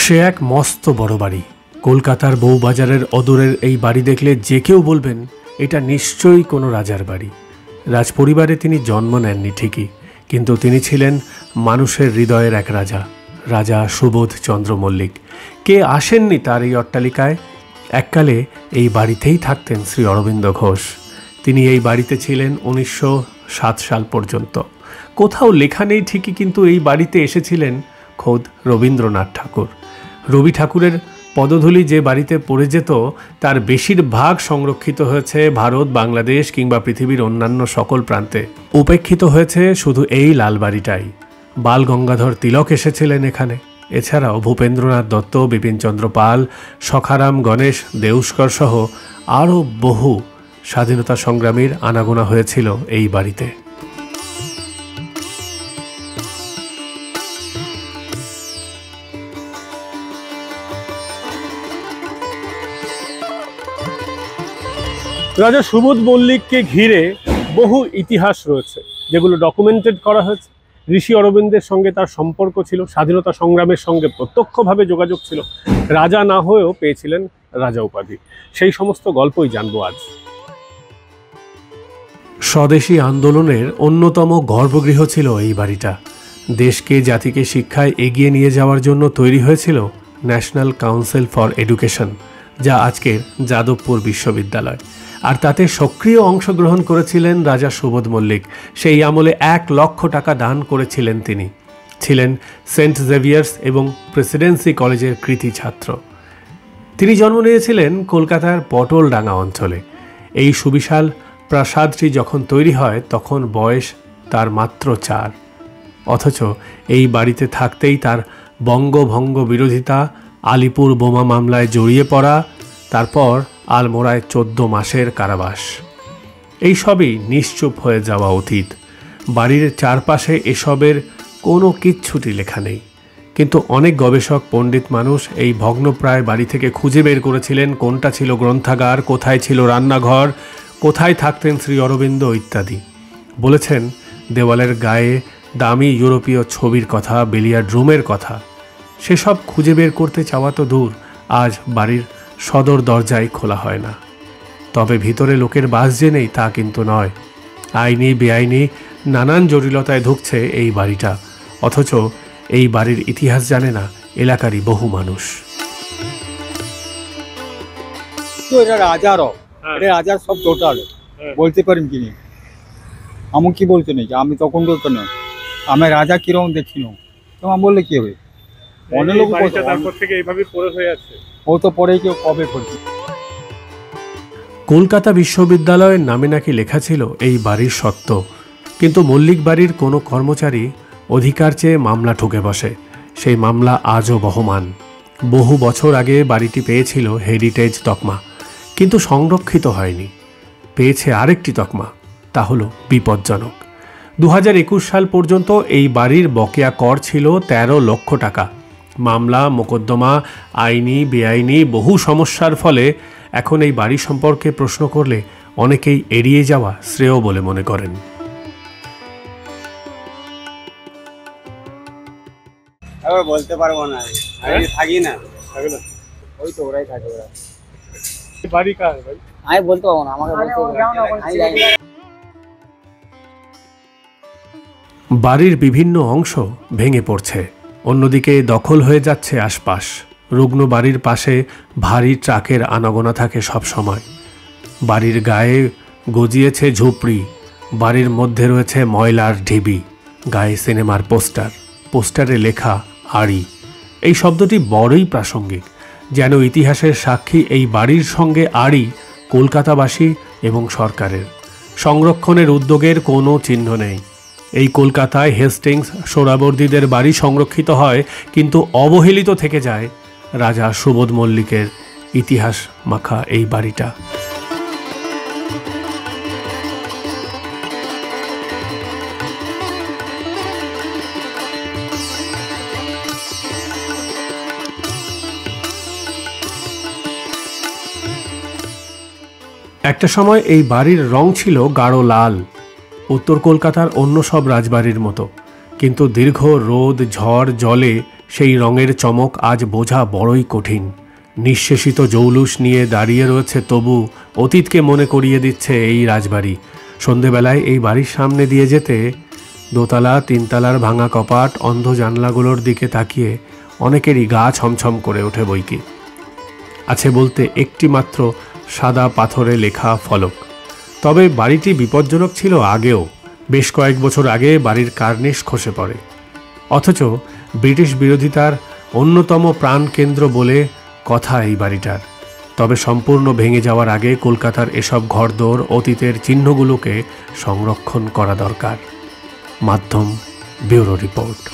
সে এক মস্ত বড় বাড়ি। কলকাতার বউবাজারের অদূরের এই বাড়ি দেখলে যে কেউ বলবেন এটা নিশ্চয়ই কোনো রাজার বাড়ি। রাজপরিবারে তিনি জন্ম নেননি ঠিকই, কিন্তু তিনি ছিলেন মানুষের হৃদয়ের এক রাজা, রাজা সুবোধ চন্দ্র মল্লিক। কে আসেননি তার এই অট্টালিকায়? এককালে এই বাড়িতেই থাকতেন শ্রী অরবিন্দ ঘোষ। তিনি এই বাড়িতে ছিলেন 1907 সাল পর্যন্ত। কোথাও লেখা নেই ঠিকই, কিন্তু এই বাড়িতে এসেছিলেন খোদ রবীন্দ্রনাথ ঠাকুর। রবি ঠাকুরের পদধূলি যে বাড়িতে পড়ে যেত তার বেশিরভাগ সংরক্ষিত হয়েছে ভারত, বাংলাদেশ কিংবা পৃথিবীর অন্যান্য সকল প্রান্তে। উপেক্ষিত হয়েছে শুধু এই লাল বাড়িটাই। বাল গঙ্গাধর তিলক এসেছিলেন এখানে। এছাড়াও ভূপেন্দ্রনাথ দত্ত, বিপিনচন্দ্র পাল, সখারাম, গণেশ, দেউস্কর সহ আরও বহু স্বাধীনতা সংগ্রামীর আনাগোনা হয়েছিল এই বাড়িতে। রাজা সুবোধ মল্লিককে ঘিরে বহু ইতিহাস রয়েছে, যেগুলো ডকুমেন্টেড করা হয়েছে। ঋষি অরবিন্দের সঙ্গে তার সম্পর্ক ছিল, স্বাধীনতা সংগ্রামের সঙ্গে প্রত্যক্ষভাবে যোগাযোগ ছিল, রাজা না হয়েও পেয়েছিলেন রাজা উপাধি। সেই সমস্ত গল্পই জানবো আজ। স্বদেশী আন্দোলনের অন্যতম গর্ভগৃহ ছিল এই বাড়িটা। দেশকে, জাতিকে শিক্ষায় এগিয়ে নিয়ে যাওয়ার জন্য তৈরি হয়েছিল ন্যাশনাল কাউন্সিল ফর এডুকেশন, যা আজকের যাদবপুর বিশ্ববিদ্যালয়। আর তাতে সক্রিয় অংশগ্রহণ করেছিলেন রাজা সুবোধ মল্লিক। সেই আমলে 1 লক্ষ টাকা দান করেছিলেন তিনি। ছিলেন সেন্ট জেভিয়ার্স এবং প্রেসিডেন্সি কলেজের কৃতি ছাত্র। তিনি জন্ম নিয়েছিলেন কলকাতার পটলডাঙ্গা অঞ্চলে। এই সুবিশাল প্রাসাদটি যখন তৈরি হয় তখন বয়স তার মাত্র 4। অথচ এই বাড়িতে থাকতেই তার বঙ্গভঙ্গ বিরোধিতা, আলিপুর বোমা মামলায় জড়িয়ে পড়া, তারপর আলমোড়ায় 14 মাসের কারাবাস। এই সবই নিশ্চুপ হয়ে যাওয়া অতীত। বাড়ির চারপাশে এসবের কোনো কিচ্ছুটি লেখা নেই, কিন্তু অনেক গবেষক, পণ্ডিত মানুষ এই ভগ্নপ্রায় বাড়ি থেকে খুঁজে বের করেছিলেন কোনটা ছিল গ্রন্থাগার, কোথায় ছিল রান্নাঘর, কোথায় থাকতেন শ্রী অরবিন্দ ইত্যাদি। বলেছেন দেওয়ালের গায়ে দামি ইউরোপীয় ছবির কথা, বিলিয়ার্ড রুমের কথা। সেসব খুঁজে বের করতে চাওয়া তো দূর, আজ বাড়ির সদর দরজাই খোলা হয় না। তবে ভিতরে লোকের বাস যে নেই তা কিন্তু নয়। আইনি বেআইনি নানান জটিলতায় ঢুকছে এই বাড়িটা, অথচ এই বাড়ির ইতিহাস জানে না এলাকারই বহু মানুষ। রাজার সব টোটাল বলতে পারেন কি নেই, আমি কি বলতে নেই, আমি তখন বলতে না আমি রাজা কিরকম দেখি না, তোমার বললে কি হবে? অনেক লোক তারপর থেকে এইভাবে পড়ে হয়ে আছে, ও তো পরে কেউ কবে করছে। কলকাতা বিশ্ববিদ্যালয়ের নামে নাকি লেখা ছিল এই বাড়ির সত্ত্ব, কিন্তু মল্লিক বাড়ির কোনো কর্মচারী অধিকার চেয়ে মামলা ঠুকে বসে। সেই মামলা আজও বহমান। বহু বছর আগে বাড়িটি পেয়েছিল হেরিটেজ তকমা, কিন্তু সংরক্ষিত হয়নি। পেয়েছে আরেকটি তকমা, তা হলো বিপজ্জনক। 2021 সাল পর্যন্ত এই বাড়ির বকেয়া কর ছিল 13 লক্ষ টাকা। মামলা, মোকদ্দমা, আইনি বেআইনি বহু সমস্যার ফলে এখন এই বাড়ি সম্পর্কে প্রশ্ন করলে অনেকেই এড়িয়ে যাওয়া শ্রেয় বলে মনে করেন। বলতে পারবো না, আমি থাকি না, ওই তো ওরাই থাকে। বাড়ি কার ভাই? আমি বলতে পারবো না, আমাকে বাড়ির বিভিন্ন অংশ ভেঙে পড়ছে, অন্যদিকে দখল হয়ে যাচ্ছে আশপাশ। রুগ্ন বাড়ির পাশে ভারী ট্রাকের আনাগোনা থাকে সব সময়। বাড়ির গায়ে গজিয়েছে ঝুপড়ি, বাড়ির মধ্যে রয়েছে ময়লার ঢিবি, গায়ে সিনেমার পোস্টার, পোস্টারে লেখা আড়ি। এই শব্দটি বড়ই প্রাসঙ্গিক, যেন ইতিহাসের সাক্ষী এই বাড়ির সঙ্গে আড়ি কলকাতাবাসী এবং সরকারের। সংরক্ষণের উদ্যোগের কোনো চিহ্ন নেই। এই কলকাতায় হেস্টিংস, সোহরাওয়ার্দীদের বাড়ি সংরক্ষিত হয়, কিন্তু অবহেলিত থেকে যায় রাজা সুবোধ মল্লিকের ইতিহাস মাখা এই বাড়িটা। একটা সময় এই বাড়ির রং ছিল গাঢ় লাল, উত্তর কলকাতার অন্য সব রাজবাড়ির মতো। কিন্তু দীর্ঘ রোদ, ঝড়, জলে সেই রঙের চমক আজ বোঝা বড়ই কঠিন। নিঃশেষিত জৌলুস নিয়ে দাঁড়িয়ে রয়েছে, তবু অতীতকে মনে করিয়ে দিচ্ছে এই রাজবাড়ি। সন্ধেবেলায় এই বাড়ির সামনে দিয়ে যেতে দোতলা তিনতলার ভাঙা কপাট, অন্ধ জানলাগুলোর দিকে তাকিয়ে অনেকেরই গা ছমছম করে ওঠে। বইকি আছে বলতে একটি মাত্র সাদা পাথরে লেখা ফলক। তবে বাড়িটি বিপজ্জনক ছিল আগেও। বেশ কয়েক বছর আগে বাড়ির কার্নিশ খসে পড়ে। অথচ ব্রিটিশ বিরোধিতার অন্যতম প্রাণকেন্দ্র বলে কথা এই বাড়িটার। তবে সম্পূর্ণ ভেঙে যাওয়ার আগে কলকাতার এসব ঘরদোর, অতীতের চিহ্নগুলোকে সংরক্ষণ করা দরকার। মাধ্যম ব্যুরো রিপোর্ট।